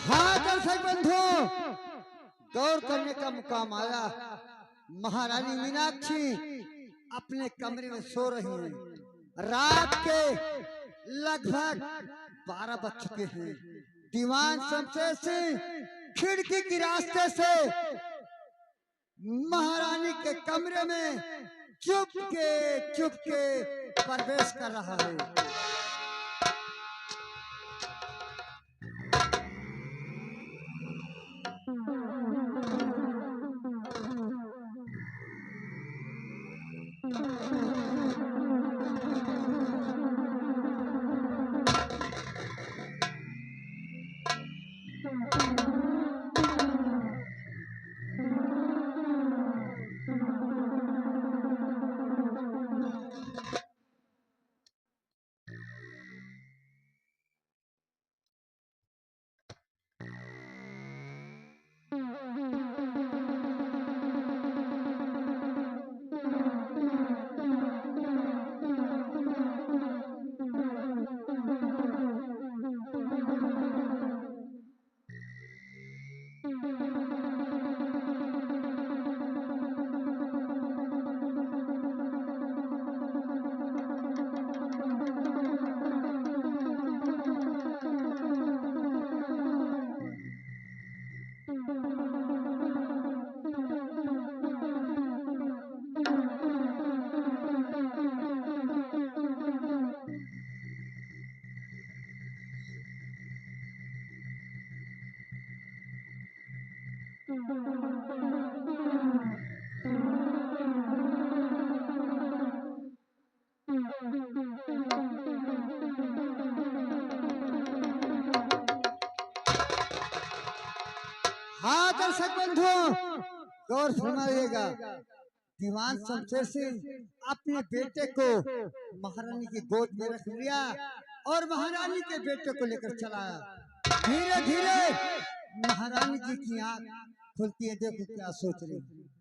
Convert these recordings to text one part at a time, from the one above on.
हाँ दर्शक बंधु, गौर करने का मुकाम आया। महारानी मीनाक्षी अपने कमरे में सो रही हैं। रात के लगभग 12 बज चुके हैं। दीवान शमशेर सिंह खिड़की के रास्ते से महारानी के कमरे में चुपके प्रवेश कर रहा है। हाँ दर्शक बंधु, गौर फरमाइएगा। दीवान शमशेर सिंह अपने बेटे को महारानी की गोद में रख लिया और महारानी के बेटे को लेकर चला आया। धीरे धीरे महारानी जी की आंख खुलती है। देखो क्या सोच रही है।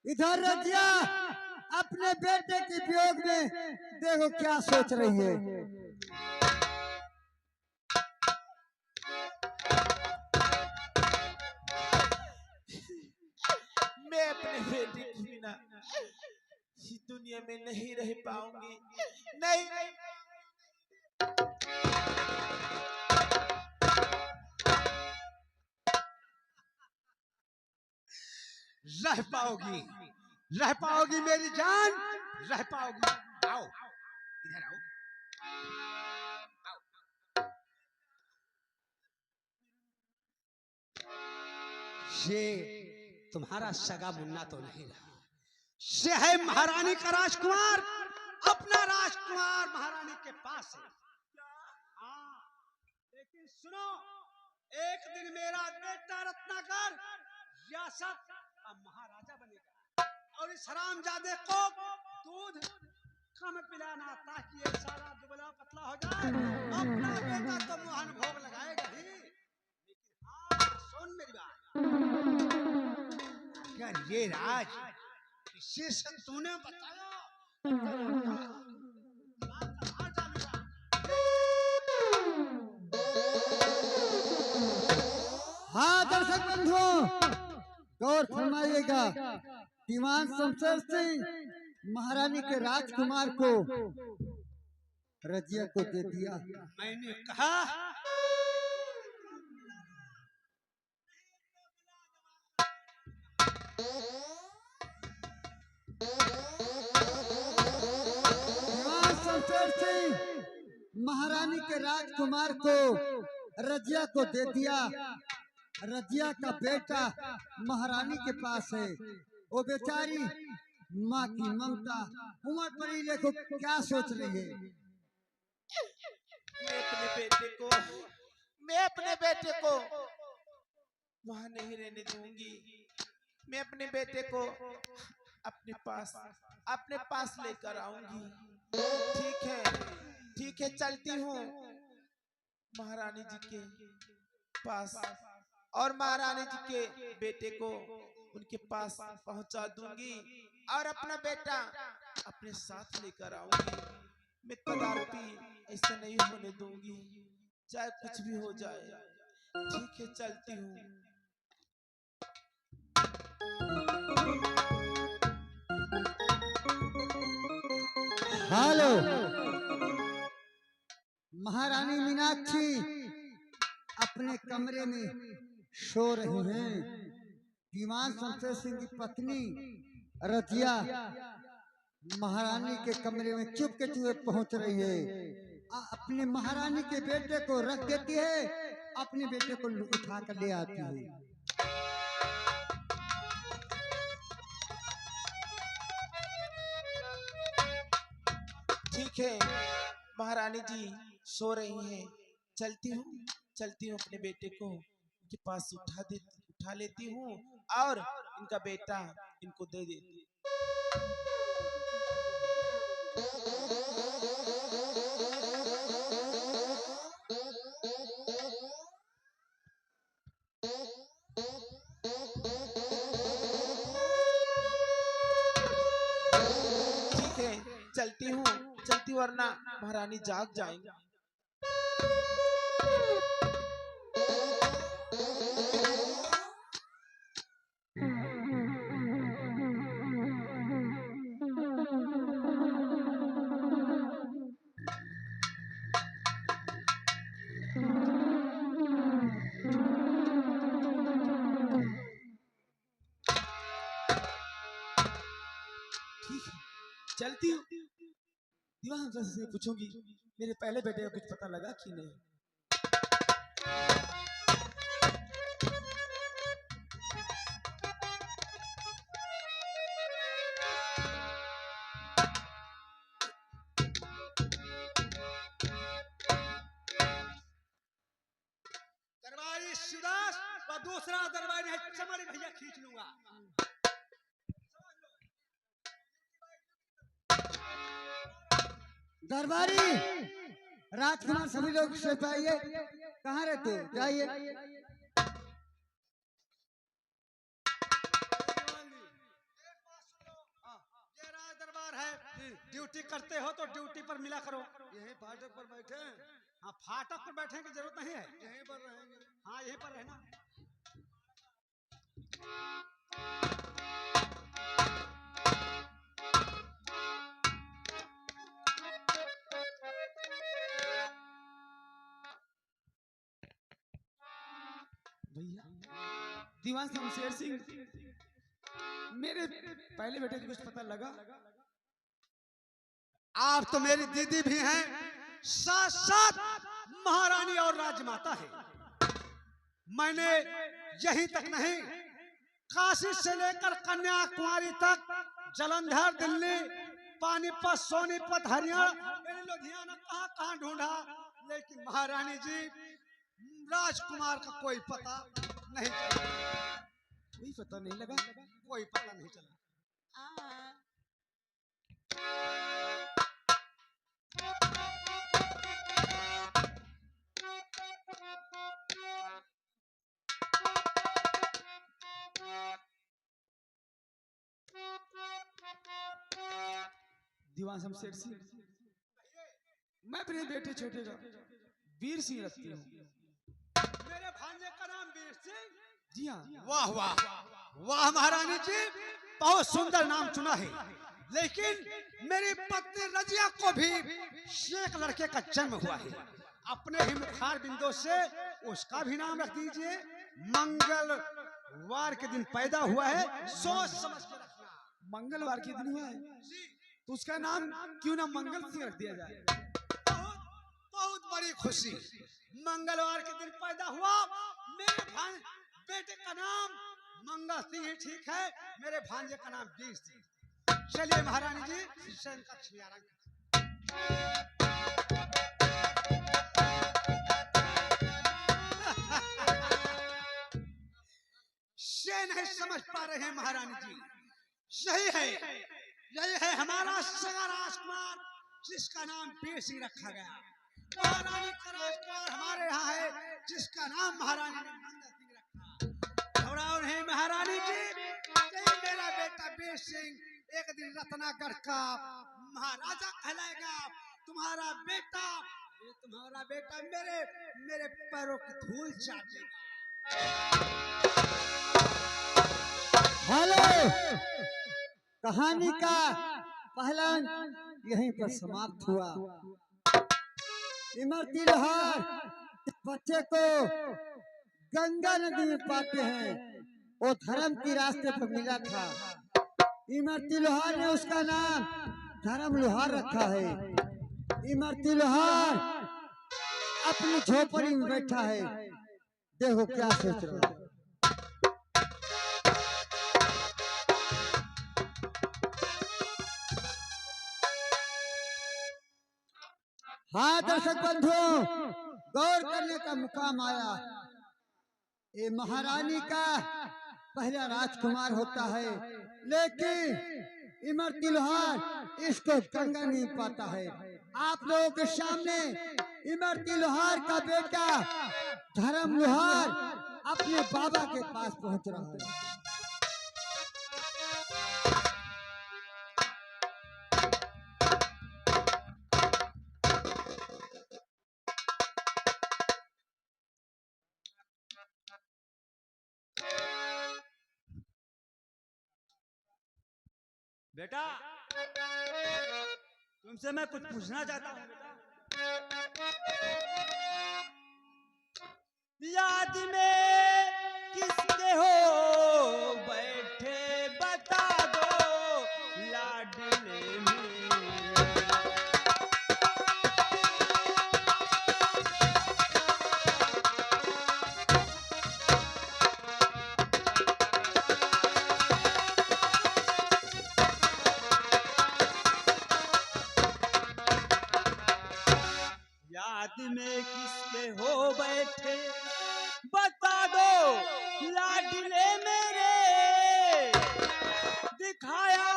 इधर रजिया अपने बेटे के वियोग में देखो क्या सोच रही है। मैं अपने बेटे के बिना इस दुनिया में नहीं रह पाऊंगी। नहीं रह पाओगी मेरी जान, रह पाओगी। आओ इधर आओ। ये तुम्हारा सगा मुन्ना तो नहीं रहा, ये है महारानी का राजकुमार। अपना राजकुमार महारानी के पास है। हाँ, लेकिन सुनो, एक दिन मेरा बेटा रत्नाकर रियासत का महाराजा बनेगा और इस हरामजादे को दूध कम पिलाना ताकि ये सारा दुबला पतला हो जाए। अपना बेटा तो मोहन भोग लगाएगा ही, लेकिन हाँ सुन मेरी बात, अगर ये राज किसी से तूने बताया हाँ दर्शक बंधु, गौर फरमाइएगा। दीवान शमशेर सिंह महारानी के राजकुमार को रजिया को दे दिया। मैंने कहा दीवान शमशेर सिंह महारानी के राजकुमार को रजिया को दे दिया। रजिया का बेटा महारानी के पास है। वो बेचारी माँ की ममता उम्र पड़ी, देखो क्या सोच रही है। मैं अपने बेटे को वहां नहीं रहने दूंगी। मैं अपने बेटे को अपने पास लेकर आऊंगी। ठीक है चलती हूँ। महारानी जी के पास और महारानी जी के बेटे को उनके पास पहुंचा दूंगी और अपना बेटा अपने साथ लेकर आऊंगी। मैं कदापि ऐसा नहीं होने दूंगी, चाहे कुछ भी हो जाए। ठीक है, चलती हूँ। हेलो, महारानी मीनाक्षी अपने कमरे में सो रही हैं। दीवान शमशेर सिंह की पत्नी रतिया महारानी के कमरे में चुपके चुपके पहुंच रही है। अपने महारानी के बेटे को रख देती है, अपने बेटे को उठा कर ले आती है। ठीक है, महारानी जी सो रही हैं। चलती हूँ अपने बेटे को उनके पास उठा लेती हूँ और इनका बेटा इनको दे देती हूँ। ठीक है, चलती हूँ वरना महारानी जाग जाएंगे। ठीक है, चलती हूँ। दीवान से पूछूंगी मेरे पहले बेटे का कुछ पता लगा कि नहीं। दरबारी सुदास व दूसरा दरबारी है चमड़ी भैया खींच लूंगा। दरबारी राजकुमार सभी लोग से पाइए, कहाँ रहते हो? जाइए। ये राज दरबार है, ड्यूटी करते हो तो ड्यूटी पर मिला करो। यही फाटक पर बैठे हैं। हाँ, फाटक पर बैठने की जरूरत नहीं है, यहीं पर रहेंगे। हाँ यहीं पर रहना। भैया, दीवान शमशेर सिंह, मेरे पहले बेटे को कुछ पता लगा? आप तो मेरी दीदी भी हैं, साथ साथ महारानी और राजमाता है। मैंने यहीं तक नहीं, काशी से लेकर कन्याकुमारी तक, जलंधर, दिल्ली, पानीपत, सोनीपत, हरियाणा, लुधियाना, कहाँ कहाँ ढूंढा, लेकिन महारानी जी राजकुमार का कोई पता नहीं चला। कोई पता नहीं लगा? कोई पता नहीं चला। दीवान शमशेर सिंह, मैं अपने बेटे छोटे का वीर सिंह रखती हूँ। मेरे भांजे का नाम वीर सिंह? जी हाँ। वाह वाह वाह महारानी जी, बहुत सुंदर नाम चुना है। लेकिन मेरी पत्नी रजिया को भी एक लड़के का जन्म हुआ है। अपने ही मुखार बिंदु से उसका भी नाम रख दीजिए। मंगलवार के दिन पैदा हुआ है, सोच समझ के रखना। मंगलवार के दिन हुआ है तो उसका नाम क्यों ना मंगल सिंह रख दिया जाए? बहुत बहुत बड़ी खुशी, मंगलवार के दिन पैदा हुआ। मेरे बेटे का नाम मंगल सिंह ही ठीक है, मेरे भांजे का नाम वीर सिंह। चलिए महारानी जी, शयन कक्ष में आराम से नहीं समझ पा रहे हैं महारानी जी। यही है हमारा सगा राजकुमार, जिसका नाम वीर सिंह रखा गया। महारानी का राजकुमार हमारे यहाँ है, जिसका नाम महारानी ने मंदा सिंह रखा। घबराओ नहीं महारानी जी, यही मेरा बेटा वीर सिंह एक दिन रत्नागढ़ का महाराजा कहलाएगा। तुम्हारा बेटा मेरे पैरों की धूल चाटेगा। हेलो, कहानी का पहला यहीं पर समाप्त हुआ। इमरती लोहार इस बच्चे को गंगा नदी में पाते हैं, वो धर्म के रास्ते पर मिला था। इमरती लोहार ने उसका नाम धर्म लोहार रखा है। इमरती लोहार अपनी झोपड़ी में बैठा है, देखो क्या सोच रहा है। हाँ दर्शक बंधुओं, गौर करने का मुकाम आया। ये महारानी का पहला राजकुमार होता है, लेकिन इमरती लोहार इसको गंगा नहीं पाता है। आप लोगों के सामने इमरती लोहार का बेटा धर्म लोहार अपने बाबा के पास पहुंच रहा है। बेटा, तुमसे मैं कुछ पूछना चाहता हूँ बेटा। याद में किसके हो बैठे बता दो लाडले में। याद में किसके हो बैठे बता दो लाडले मेरे। दिखाया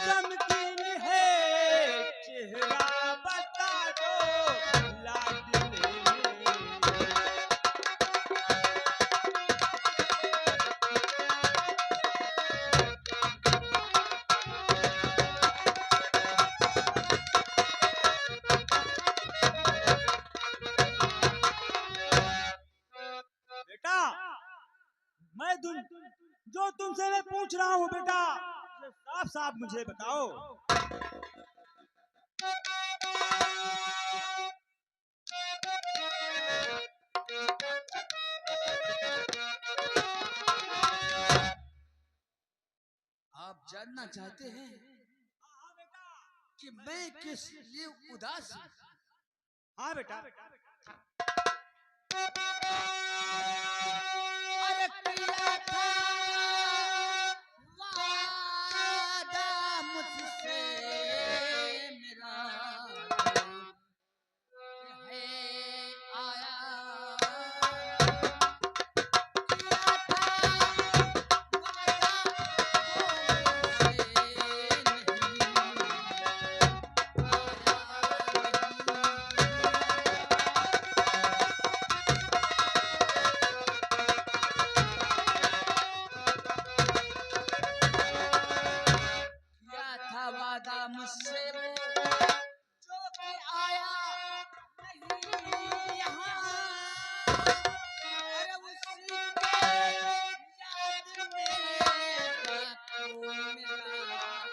नमकीन है चेहरा बता दो लाडले मेरे। जो तुमसे मैं पूछ रहा हूँ बेटा, साफ साफ मुझे बताओ। आप जानना चाहते हैं कि मैं किस लिए उदास हूँ? हाँ बेटा। अरे किया था वादा मुझसे मेरा है आया। किया था वादा मुझसे मुझसे वो जो कि आया नहीं यहाँ। अरे उसी के याद में रातों मेरा उसी की याद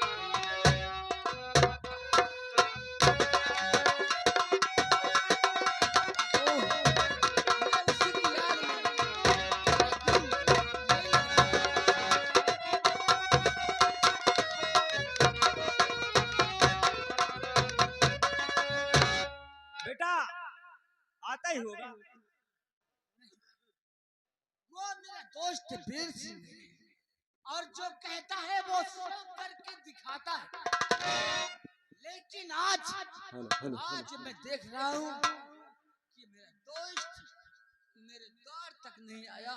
बेटा आता ही होगा। वो मेरा दोस्त वीर सिंह है और जो कहता है वो सब करके दिखाता है। लेकिन आज मैं देख रहा हूँ कि मेरा दोस्त मेरे द्वार तक नहीं आया।